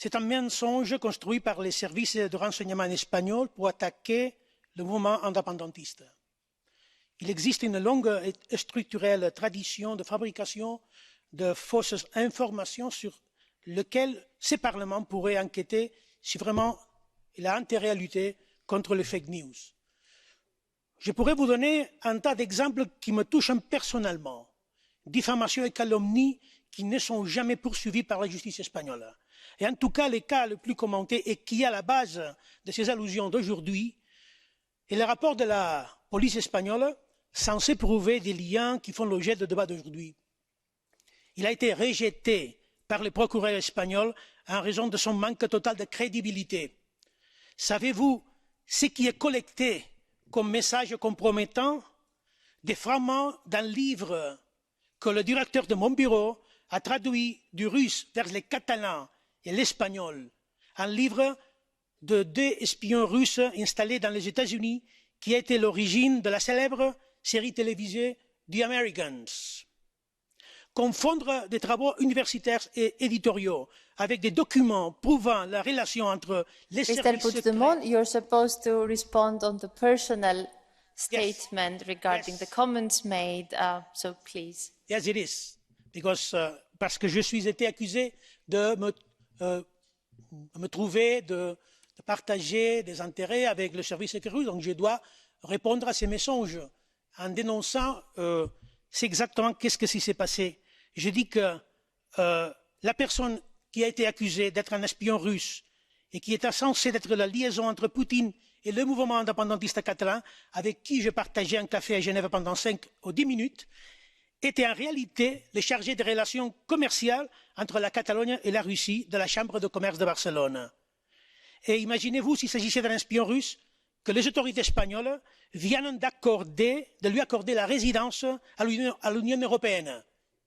C'est un mensonge construit par les services de renseignement espagnols pour attaquer le mouvement indépendantiste. Il existe une longue et structurelle tradition de fabrication de fausses informations sur lesquelles ces parlements pourraient enquêter si vraiment il a intérêt à lutter contre les fake news. Je pourrais vous donner un tas d'exemples qui me touchent personnellement. Diffamation et calomnie qui ne sont jamais poursuivis par la justice espagnole. Et en tout cas, le cas le plus commenté et qui est à la base de ces allusions d'aujourd'hui est le rapport de la police espagnole censé prouver des liens qui font l'objet de débat d'aujourd'hui. Il a été rejeté par le procureur espagnol en raison de son manque total de crédibilité. Savez-vous ce qui est collecté comme message compromettant? Des fragments d'un livre que le directeur de mon bureau a traduit du russe vers le catalan et l'espagnol, un livre de 2 espions russes installés dans les États-Unis qui a été l'origine de la célèbre série télévisée The Americans. Confondre des travaux universitaires et éditoriaux avec des documents prouvant la relation entre les services secrets... Mr. Puigdemont, you're supposed to respond on the personal statement regarding the comments made, so please. Yes, it is. Parce que je suis été accusé de me trouver, de partager des intérêts avec le service secret russe, donc je dois répondre à ces mensonges en dénonçant c'est exactement qu'est-ce qui s'est passé. Je dis que la personne qui a été accusée d'être un espion russe et qui était censée être la liaison entre Poutine et le mouvement indépendantiste catalan, avec qui je partageais un café à Genève pendant 5 ou 10 minutes, était en réalité le chargé des relations commerciales entre la Catalogne et la Russie de la Chambre de commerce de Barcelone. Et imaginez-vous s'il s'agissait d'un espion russe, que les autorités espagnoles viennent de lui accorder la résidence à l'Union européenne.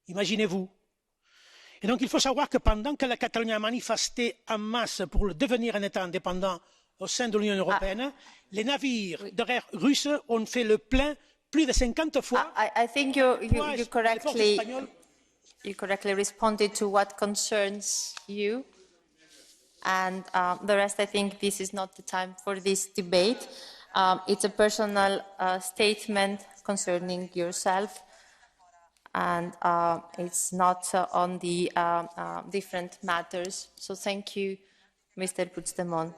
Imaginez-vous. Et donc il faut savoir que pendant que la Catalogne a manifesté en masse pour devenir un État indépendant au sein de l'Union européenne, les navires de guerre russes ont fait le plein plus de 50 fois. I think you correctly responded to what concerns you. And the rest, I think this is not the time for this debate. It's a personal statement concerning yourself, and it's not on the different matters. So thank you, Mr. Puigdemont.